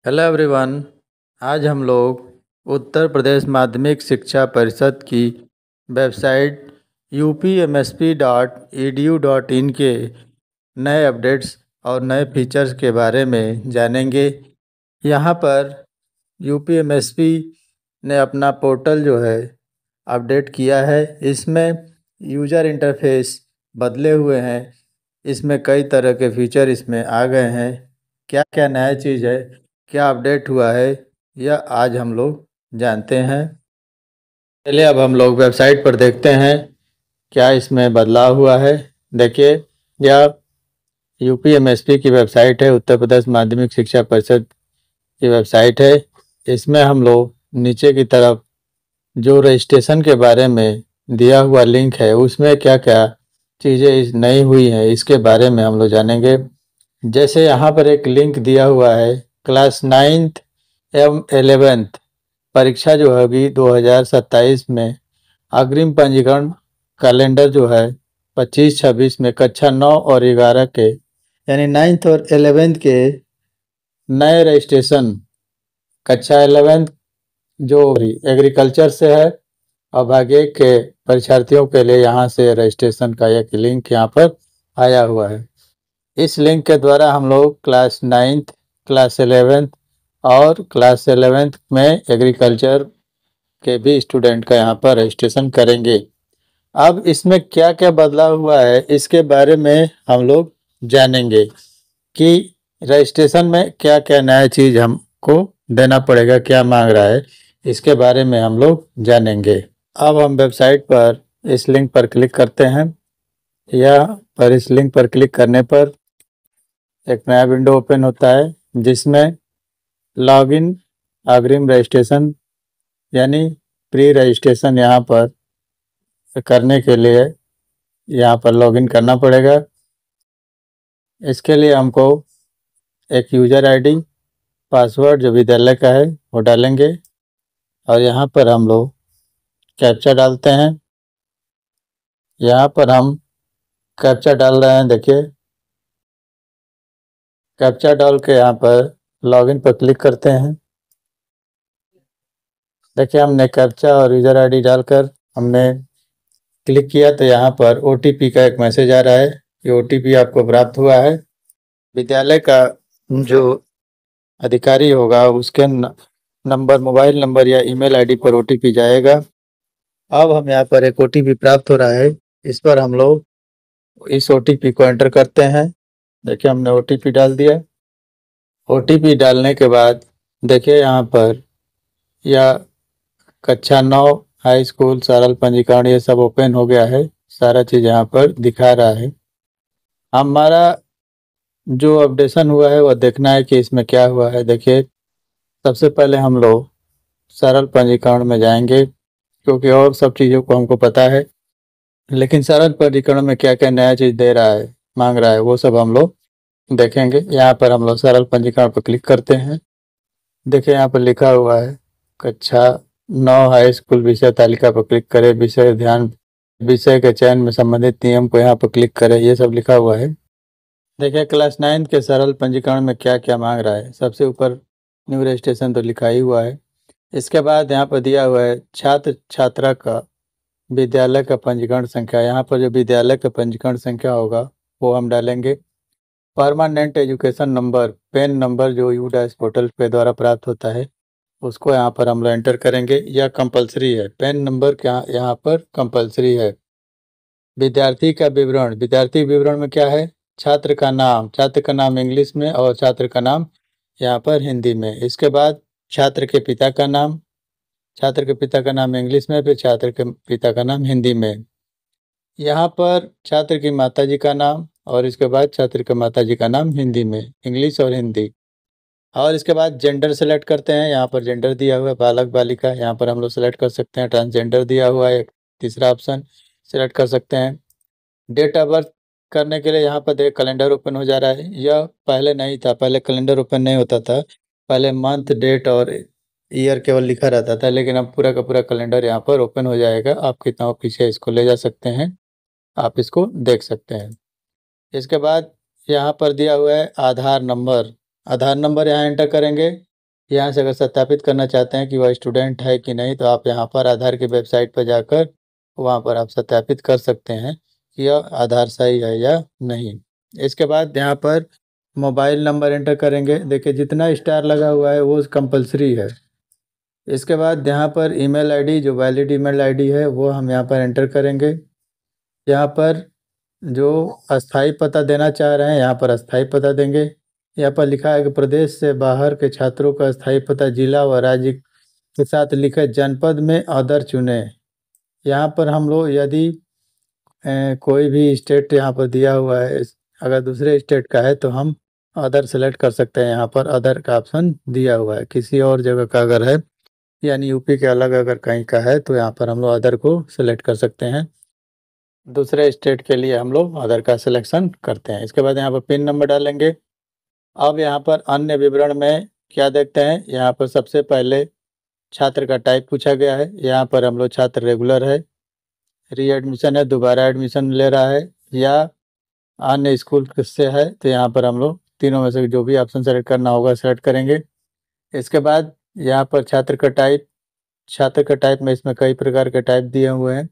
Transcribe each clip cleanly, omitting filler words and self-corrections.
Hello everyone. आज हम लोग उत्तर प्रदेश माध्यमिक शिक्षा परिषद की वेबसाइट upmsp.edu.in के नए अपडेट्स और नए फीचर्स के बारे में जानेंगे। यहाँ पर यूपीएमएसपी ने अपना पोर्टल जो है अपडेट किया है। इसमें यूज़र इंटरफेस बदले हुए हैं। इसमें कई तरह के फीचर इसमें आ गए हैं। क्या क्या नया चीज़ है, क्या अपडेट हुआ है, यह आज हम लोग जानते हैं। चलिए अब हम लोग वेबसाइट पर देखते हैं क्या इसमें बदलाव हुआ है। देखिए, यह यूपीएमएसपी की वेबसाइट है, उत्तर प्रदेश माध्यमिक शिक्षा परिषद की वेबसाइट है। इसमें हम लोग नीचे की तरफ जो रजिस्ट्रेशन के बारे में दिया हुआ लिंक है, उसमें क्या क्या चीज़ें नई हुई हैं इसके बारे में हम लोग जानेंगे। जैसे यहाँ पर एक लिंक दिया हुआ है, क्लास 9th एवं 11th परीक्षा जो होगी 2027 में अग्रिम पंजीकरण कैलेंडर जो है 25-26 में कक्षा 9 और 11 के यानी 9th और 11th के नए रजिस्ट्रेशन कक्षा 11th जो एग्रीकल्चर से है और भाग्य के परीक्षार्थियों के लिए यहाँ से रजिस्ट्रेशन का एक लिंक यहाँ पर आया हुआ है। इस लिंक के द्वारा हम लोग क्लास 9th, क्लास 11th और क्लास 11th में एग्रीकल्चर के भी स्टूडेंट का यहाँ पर रजिस्ट्रेशन करेंगे। अब इसमें क्या क्या बदलाव हुआ है इसके बारे में हम लोग जानेंगे कि रजिस्ट्रेशन में क्या क्या नया चीज़ हमको देना पड़ेगा, क्या मांग रहा है, इसके बारे में हम लोग जानेंगे। अब हम वेबसाइट पर इस लिंक पर क्लिक करते हैं। इस लिंक पर क्लिक करने पर एक नया विंडो ओपन होता है जिसमें लॉगिन अग्रिम रजिस्ट्रेशन यानी प्री रजिस्ट्रेशन यहाँ पर करने के लिए यहाँ पर लॉगिन करना पड़ेगा। इसके लिए हमको एक यूज़र आईडी, पासवर्ड जो विद्यालय का है वो डालेंगे और यहाँ पर हम लोग कैप्चा डालते हैं। यहाँ पर हम कैप्चा डाल रहे हैं। देखिए, कैप्चा डाल के यहाँ पर लॉगिन पर क्लिक करते हैं। देखिए, हमने कैप्चा और यूज़र आईडी डालकर हमने क्लिक किया तो यहाँ पर ओटीपी का एक मैसेज आ रहा है कि ओटीपी आपको प्राप्त हुआ है। विद्यालय का जो अधिकारी होगा उसके नंबर, मोबाइल नंबर या ईमेल आईडी पर ओटीपी जाएगा। अब हम यहाँ पर एक ओटीपी प्राप्त हो रहा है, इस पर हम लोग इस ओटीपी को एंटर करते हैं। देखिए, हमने ओटीपी डाल दिया। ओटीपी डालने के बाद देखिए यहाँ पर या कक्षा 9 हाई स्कूल सरल पंजीकरण ये सब ओपन हो गया है। सारा चीज़ यहाँ पर दिखा रहा है। हमारा जो अपडेशन हुआ है वह देखना है कि इसमें क्या हुआ है। देखिए, सबसे पहले हम लोग सरल पंजीकरण में जाएंगे क्योंकि और सब चीज़ों को हमको पता है, लेकिन सरल पंजीकरण में क्या क्या नया चीज़ दे रहा है, मांग रहा है, वो सब हम लोग देखेंगे। यहाँ पर हम लोग सरल पंजीकरण पर क्लिक करते हैं। देखिए, यहाँ पर लिखा हुआ है कक्षा 9 हाई स्कूल विषय तालिका पर क्लिक करें, विषय के चयन में संबंधित नियम को यहाँ पर क्लिक करें, ये सब लिखा हुआ है। देखिए, क्लास 9 के सरल पंजीकरण में क्या क्या मांग रहा है। सबसे ऊपर न्यू रजिस्ट्रेशन तो लिखा ही हुआ है। इसके बाद यहाँ पर दिया हुआ है छात्र छात्रा का विद्यालय का पंजीकरण संख्या। यहाँ पर जो विद्यालय का पंजीकरण संख्या होगा वो हम डालेंगे। Permanent education number, PAN number जो यूडाइस पोर्टल के द्वारा प्राप्त होता है उसको यहाँ पर हम लोग एंटर करेंगे। यह कंपलसरी है, पेन नंबर क्या यहाँ पर कंपलसरी है। विद्यार्थी का विवरण, विद्यार्थी विवरण में क्या है, छात्र का नाम इंग्लिश में और छात्र का नाम यहाँ पर हिंदी में। इसके बाद छात्र के पिता का नाम, छात्र के पिता का नाम इंग्लिश में, फिर छात्र के पिता का नाम हिंदी में। यहाँ पर छात्र की माताजी का नाम और इसके बाद छात्र के माताजी का नाम हिंदी में, इंग्लिश और हिंदी। और इसके बाद जेंडर सेलेक्ट करते हैं। यहाँ पर जेंडर दिया हुआ है बालक बालिका, यहाँ पर हम लोग सेलेक्ट कर सकते हैं। ट्रांसजेंडर दिया हुआ है एक तीसरा ऑप्शन, सेलेक्ट कर सकते हैं। डेट ऑफ बर्थ करने के लिए यहाँ पर देख कैलेंडर ओपन हो जा रहा है। यह पहले नहीं था, पहले कैलेंडर ओपन नहीं होता था, पहले मंथ, डेट और ईयर केवल लिखा रहता था, लेकिन अब पूरा का पूरा कैलेंडर यहाँ पर ओपन हो जाएगा। आप कितना पीछे इसको ले जा सकते हैं, आप इसको देख सकते हैं। इसके बाद यहाँ पर दिया हुआ है आधार नंबर, आधार नंबर यहाँ एंटर करेंगे। यहाँ से अगर सत्यापित करना चाहते हैं कि वह स्टूडेंट है कि नहीं, तो आप यहाँ पर आधार की वेबसाइट पर जाकर वहाँ पर आप सत्यापित कर सकते हैं कि यह आधार सही है या नहीं। इसके बाद यहाँ पर मोबाइल नंबर एंटर करेंगे। देखिए जितना स्टार लगा हुआ है वो कंपलसरी है। इसके बाद यहाँ पर ईमेल आईडी, जो वैलिड ईमेल आईडी है वो हम यहाँ पर एंटर करेंगे। यहाँ पर जो अस्थाई पता देना चाह रहे हैं यहाँ पर अस्थाई पता देंगे। यहाँ पर लिखा है कि प्रदेश से बाहर के छात्रों का अस्थाई पता जिला व राज्य के साथ लिखे जनपद में अदर चुने। यहाँ पर हम लोग यदि कोई भी स्टेट यहाँ पर दिया हुआ है, अगर दूसरे स्टेट का है तो हम अदर सेलेक्ट कर सकते हैं। यहाँ पर अदर का ऑप्शन दिया हुआ है। किसी और जगह का अगर है, यानी यूपी के अलग अगर कहीं का है, तो यहाँ पर हम लोग अदर को सिलेक्ट कर सकते हैं। दूसरे स्टेट के लिए हम लोग अदर का सिलेक्शन करते हैं। इसके बाद यहाँ पर पिन नंबर डालेंगे। अब यहाँ पर अन्य विवरण में क्या देखते हैं, यहाँ पर सबसे पहले छात्र का टाइप पूछा गया है। यहाँ पर हम लोग छात्र रेगुलर है, री एडमिशन है, दोबारा एडमिशन ले रहा है, या अन्य स्कूल से है, तो यहाँ पर हम लोग तीनों में से जो भी ऑप्शन सेलेक्ट करना होगा सेलेक्ट करेंगे। इसके बाद यहाँ पर छात्र का टाइप में इसमें कई प्रकार के टाइप दिए हुए हैं।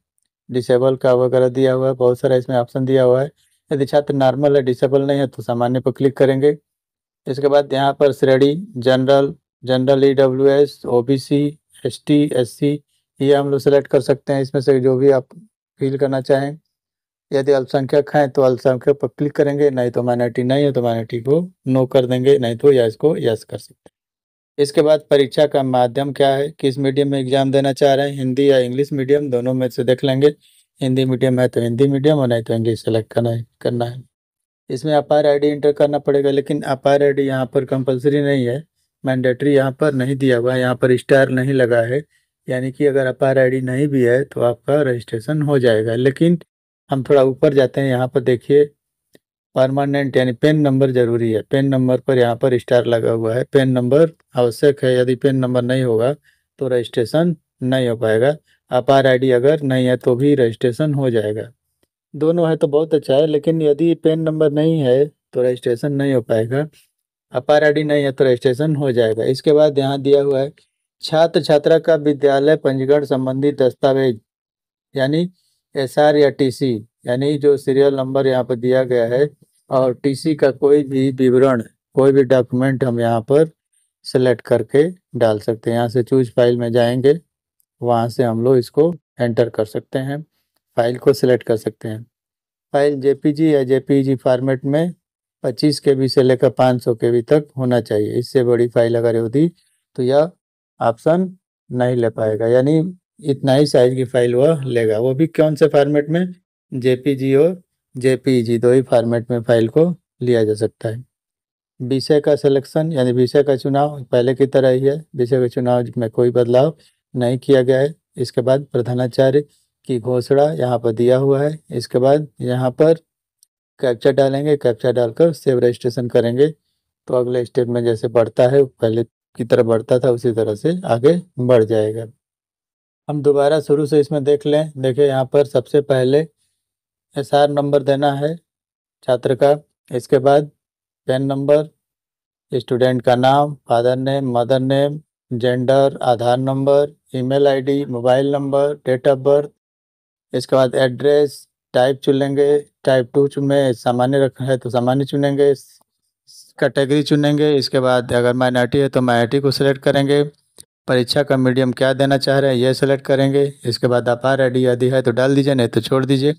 डिसेबल का वगैरह दिया हुआ है, बहुत सारा इसमें ऑप्शन दिया हुआ है। यदि छात्र नॉर्मल है, डिसेबल नहीं है, तो सामान्य पर क्लिक करेंगे। इसके बाद यहाँ पर श्रेणी general EWS OBC ST SC ये हम लोग सेलेक्ट कर सकते हैं। इसमें से जो भी आप फिल करना चाहें। यदि अल्पसंख्यक हैं तो अल्पसंख्यक पर क्लिक करेंगे, नहीं तो माइनॉरिटी नहीं है तो माइनॉरिटी को नो कर देंगे, नहीं तो यस को यस कर सकते हैं। इसके बाद परीक्षा का माध्यम क्या है, किस मीडियम में एग्जाम देना चाह रहे हैं, हिंदी या इंग्लिश मीडियम, दोनों में से देख लेंगे। हिंदी मीडियम है तो हिंदी मीडियम, और नहीं तो इंग्लिश सेलेक्ट करना है। इसमें अपार आईडी इंटर करना पड़ेगा, लेकिन अपार आईडी यहाँ पर कंपलसरी नहीं है, मैंडेटरी यहाँ पर नहीं दिया हुआ है, यहाँ पर स्टार नहीं लगा है। यानी कि अगर अपार आईडी नहीं भी है तो आपका रजिस्ट्रेशन हो जाएगा। लेकिन हम थोड़ा ऊपर जाते हैं, यहाँ पर देखिए परमानेंट यानी पेन नंबर जरूरी है। पेन नंबर पर यहाँ पर स्टार लगा हुआ है, पेन नंबर आवश्यक है। यदि पेन नंबर नहीं होगा तो रजिस्ट्रेशन नहीं हो पाएगा। अपार आईडी अगर नहीं है तो भी रजिस्ट्रेशन हो जाएगा। दोनों है तो बहुत अच्छा है, लेकिन यदि पेन नंबर नहीं है तो रजिस्ट्रेशन नहीं हो पाएगा। अपार आईडी नहीं है तो रजिस्ट्रेशन हो जाएगा। इसके बाद यहाँ दिया हुआ है छात्र छात्रा का विद्यालय पंजीकरण संबंधी दस्तावेज, यानी SR या TC, यानी जो सीरियल नंबर यहाँ पर दिया गया है, और TC का कोई भी विवरण, कोई भी डॉक्यूमेंट हम यहाँ पर सेलेक्ट करके डाल सकते हैं। यहाँ से चूज फाइल में जाएंगे, वहाँ से हम लोग इसको एंटर कर सकते हैं, फाइल को सिलेक्ट कर सकते हैं। फाइल JPG या JPEG फॉर्मेट में 25 KB से लेकर 500 KB तक होना चाहिए। इससे बड़ी फाइल अगर होती तो यह ऑप्शन नहीं ले पाएगा, यानी इतना ही साइज की फाइल वह लेगा। वो भी कौन से फॉर्मेट में, JPG और JPEG दो ही फॉर्मेट में फाइल को लिया जा सकता है। विषय का सिलेक्शन यानी विषय का चुनाव पहले की तरह ही है। विषय का चुनाव में कोई बदलाव नहीं किया गया है। इसके बाद प्रधानाचार्य की घोषणा यहाँ पर दिया हुआ है। इसके बाद यहाँ पर कैप्चा डालेंगे, कैप्चा डालकर सेव रजिस्ट्रेशन करेंगे तो अगले स्टेप में जैसे बढ़ता है, पहले की तरह बढ़ता था उसी तरह से आगे बढ़ जाएगा। हम दोबारा शुरू से इसमें देख लें। देखिए यहाँ पर सबसे पहले SR नंबर देना है छात्र का। इसके बाद पैन नंबर, स्टूडेंट का नाम, father name, mother name, gender, Aadhaar number, email ID, mobile number, date of birth. इसके बाद एड्रेस, टाइप चुनेंगे, टाइप 2 में सामान्य रखना है तो सामान्य चुनेंगे, कैटेगरी चुनेंगे। इसके बाद अगर माइनॉरिटी है तो माइनॉरिटी को सिलेक्ट करेंगे। परीक्षा का मीडियम क्या देना चाह रहे हैं ये सेलेक्ट करेंगे। इसके बाद अपार आईडी यदि है तो डाल दीजिए, नहीं तो छोड़ दीजिए।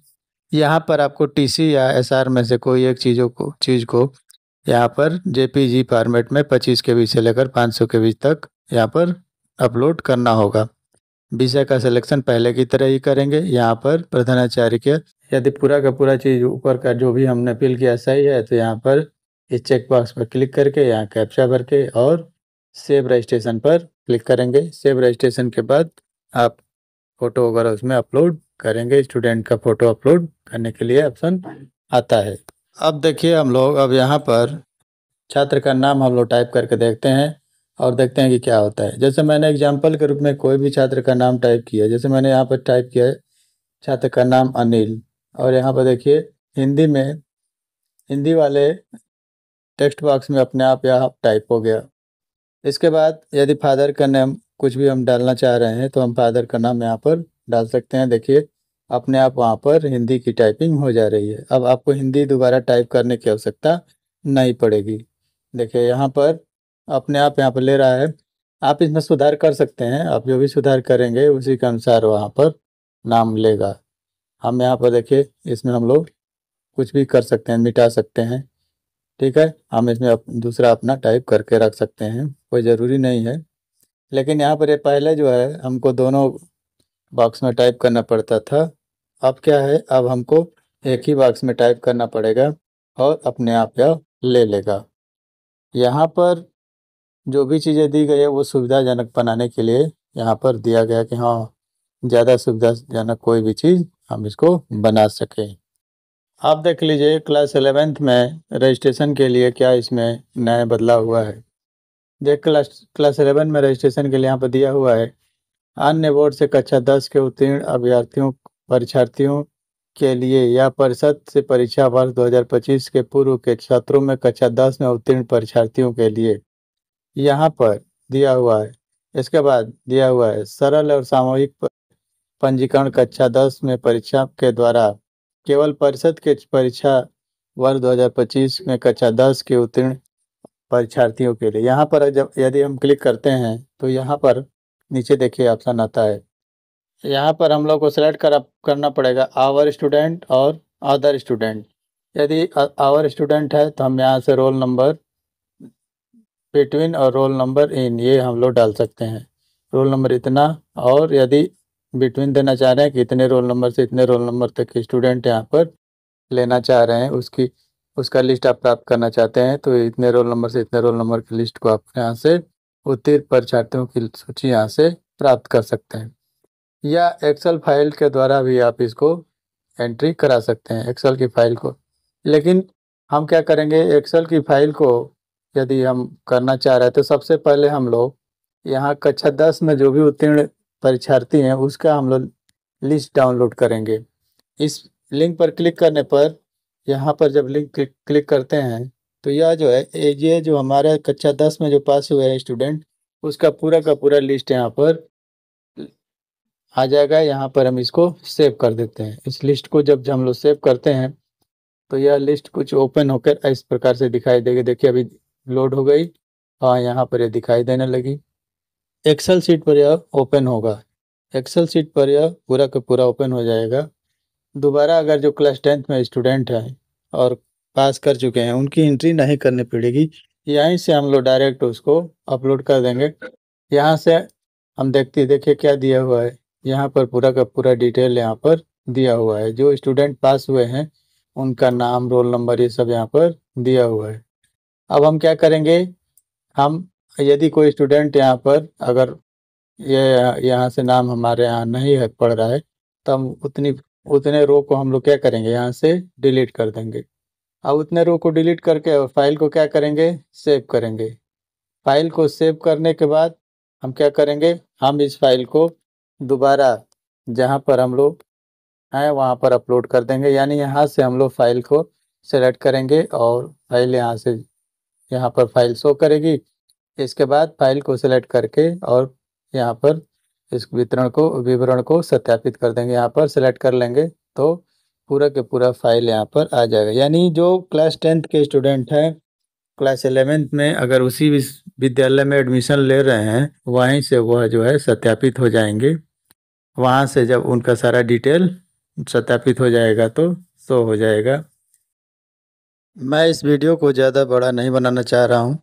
यहाँ पर आपको TC या SR में से कोई एक चीज़ को यहाँ पर JPG फॉर्मेट में 25 KB से लेकर 500 KB तक यहाँ पर अपलोड करना होगा। विषय का सिलेक्शन पहले की तरह ही करेंगे। यहाँ पर प्रधानाचार्य के यदि पूरा का पूरा चीज़ ऊपर का जो भी हमने फिल किया सही है तो यहाँ पर इस चेक बॉक्स पर क्लिक करके यहाँ कैप्चा भर के और सेव रजिस्ट्रेशन पर क्लिक करेंगे। सेव रजिस्ट्रेशन के बाद आप फोटो वगैरह उसमें अपलोड करेंगे। स्टूडेंट का फोटो अपलोड करने के लिए ऑप्शन आता है। अब देखिए हम लोग अब यहाँ पर छात्र का नाम हम लोग टाइप करके देखते हैं और देखते हैं कि क्या होता है। जैसे मैंने एग्जाम्पल के रूप में कोई भी छात्र का नाम टाइप किया, जैसे मैंने यहाँ पर टाइप किया है छात्र का नाम अनिल, और यहाँ पर देखिए हिंदी में, हिंदी वाले टेक्स्ट बॉक्स में अपने आप यहाँ टाइप हो गया। इसके बाद यदि फादर का नाम कुछ भी हम डालना चाह रहे हैं तो हम फादर का नाम यहाँ पर डाल सकते हैं। देखिए अपने आप वहाँ पर हिंदी की टाइपिंग हो जा रही है। अब आपको हिंदी दोबारा टाइप करने की आवश्यकता नहीं पड़ेगी। देखिए यहाँ पर अपने आप यहाँ पर ले रहा है। आप इसमें सुधार कर सकते हैं। आप जो भी सुधार करेंगे उसी के अनुसार वहाँ पर नाम लेगा। हम यहाँ पर देखिए इसमें हम लोग कुछ भी कर सकते हैं, मिटा सकते हैं। ठीक है, हम इसमें दूसरा अपना टाइप करके रख सकते हैं, कोई ज़रूरी नहीं है। लेकिन यहाँ पर ये पहले जो है हमको दोनों बॉक्स में टाइप करना पड़ता था। अब क्या है, अब हमको एक ही बॉक्स में टाइप करना पड़ेगा और अपने आप यह ले लेगा। यहाँ पर जो भी चीज़ें दी गई है वो सुविधाजनक बनाने के लिए यहाँ पर दिया गया कि हाँ ज़्यादा सुविधाजनक कोई भी चीज़ हम इसको बना सकें। आप देख लीजिए क्लास 11th में रजिस्ट्रेशन के लिए क्या इसमें नया बदलाव हुआ है। देख क्लास 11 में रजिस्ट्रेशन के लिए यहाँ पर दिया हुआ है, अन्य बोर्ड से कक्षा 10 के उत्तीर्ण अभ्यर्थियों परीक्षार्थियों के लिए या परिषद से परीक्षा वर्ष 2025 के पूर्व के छात्रों में कक्षा 10 में उत्तीर्ण परीक्षार्थियों के लिए यहाँ पर दिया हुआ है। इसके बाद दिया हुआ है सरल और सामूहिक पंजीकरण कक्षा 10 में परीक्षा के द्वारा केवल परिषद के परीक्षा वर्ष 2025 में कक्षा 10 के उत्तीर्ण परीक्षार्थियों के लिए। यहाँ पर जब यदि हम क्लिक करते हैं तो यहाँ पर नीचे देखिए ऑप्शन आता है। यहाँ पर हम लोग को सेलेक्ट करना पड़ेगा आवर स्टूडेंट और अदर स्टूडेंट। यदि आवर स्टूडेंट है तो हम यहाँ से रोल नंबर बिटवीन और रोल नंबर इन ये हम लोग डाल सकते हैं। रोल नंबर इतना, और यदि बिटवीन देना चाह रहे हैं कि इतने रोल नंबर से इतने रोल नंबर तक के स्टूडेंट यहाँ पर लेना चाह रहे हैं, उसका लिस्ट आप प्राप्त करना चाहते हैं तो इतने रोल नंबर से इतने रोल नंबर की लिस्ट को आप यहाँ से उत्तीर्ण परीक्षार्थियों की सूची यहाँ से प्राप्त कर सकते हैं। या एक्सेल फाइल के द्वारा भी आप इसको एंट्री करा सकते हैं, एक्सेल की फाइल को। लेकिन हम क्या करेंगे, एक्सेल की फाइल को यदि हम करना चाह रहे हैं तो सबसे पहले हम लोग यहाँ कक्षा 10 में जो भी उत्तीर्ण परीक्षार्थी हैं उसका हम लोग लिस्ट डाउनलोड करेंगे। इस लिंक पर क्लिक करने पर यहाँ पर जब लिंक क्लिक करते हैं तो यह जो है ये जो हमारा कक्षा 10 में जो पास हुए हैं स्टूडेंट उसका पूरा का पूरा लिस्ट यहाँ पर आ जाएगा। यहाँ पर हम इसको सेव कर देते हैं। इस लिस्ट को जब हम लोग सेव करते हैं तो यह लिस्ट कुछ ओपन होकर इस प्रकार से दिखाई देगी। देखिए अभी लोड हो गई, हाँ यहाँ पर यह दिखाई देने लगी। एक्सेल शीट पर यह ओपन होगा, एक्सेल शीट पर यह पूरा का पूरा ओपन हो जाएगा। दोबारा अगर जो क्लास 10th में स्टूडेंट हैं और पास कर चुके हैं उनकी एंट्री नहीं करनी पड़ेगी, यहीं से हम लोग डायरेक्ट उसको अपलोड कर देंगे। यहाँ से हम देखिए क्या दिया हुआ है, यहाँ पर पूरा का पूरा डिटेल यहाँ पर दिया हुआ है। जो स्टूडेंट पास हुए हैं उनका नाम, रोल नंबर, ये सब यहाँ पर दिया हुआ है। अब हम क्या करेंगे, हम यदि कोई स्टूडेंट यहाँ पर अगर ये यहाँ से नाम हमारे यहाँ नहीं है पढ़ रहा है तो हम उतने रो को हम लोग क्या करेंगे, यहाँ से डिलीट कर देंगे। अब उतने रो को डिलीट करके फाइल को क्या करेंगे, सेव करेंगे। फाइल को सेव करने के बाद हम क्या करेंगे, हम इस फाइल को दोबारा जहाँ पर हम लोग हैं वहाँ पर अपलोड कर देंगे। यानी यहाँ से हम लोग फाइल को सेलेक्ट करेंगे और फाइल यहाँ से यहाँ पर फाइल शो करेगी। इसके बाद फाइल को सेलेक्ट करके और यहाँ पर इस विवरण को सत्यापित कर देंगे। यहाँ पर सेलेक्ट कर लेंगे तो पूरा के पूरा फाइल यहाँ पर आ जाएगा। यानी जो क्लास 10th के स्टूडेंट हैं क्लास 11th में अगर उसी विद्यालय में एडमिशन ले रहे हैं वहीं से वह जो है सत्यापित हो जाएंगे। वहाँ से जब उनका सारा डिटेल सत्यापित हो जाएगा तो शो हो जाएगा। मैं इस वीडियो को ज़्यादा बड़ा नहीं बनाना चाह रहा हूँ।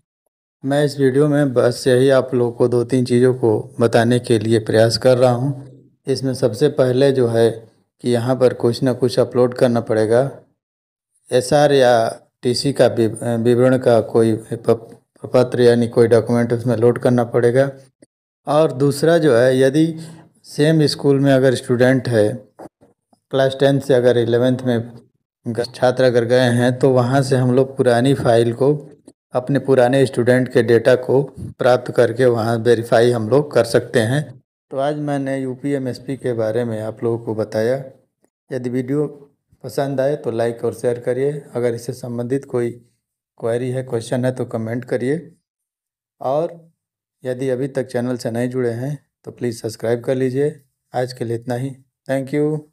मैं इस वीडियो में बस यही आप लोगों को 2-3 चीज़ों को बताने के लिए प्रयास कर रहा हूँ। इसमें सबसे पहले जो है कि यहाँ पर कुछ ना कुछ अपलोड करना पड़ेगा। एसआर या टीसी का विवरण का कोई पत्र यानी कोई डॉक्यूमेंट उसमें लोड करना पड़ेगा। और दूसरा जो है, यदि सेम स्कूल में अगर स्टूडेंट है क्लास 10 से अगर 11th में छात्र अगर गए हैं तो वहाँ से हम लोग पुरानी फाइल को, अपने पुराने स्टूडेंट के डेटा को प्राप्त करके वहाँ वेरीफाई हम लोग कर सकते हैं। तो आज मैंने यूपीएमएसपी के बारे में आप लोगों को बताया। यदि वीडियो पसंद आए तो लाइक और शेयर करिए। अगर इससे संबंधित कोई क्वेरी है, क्वेश्चन है तो कमेंट करिए। और यदि अभी तक चैनल से नहीं जुड़े हैं तो प्लीज़ सब्सक्राइब कर लीजिए। आज के लिए इतना ही। Thank you.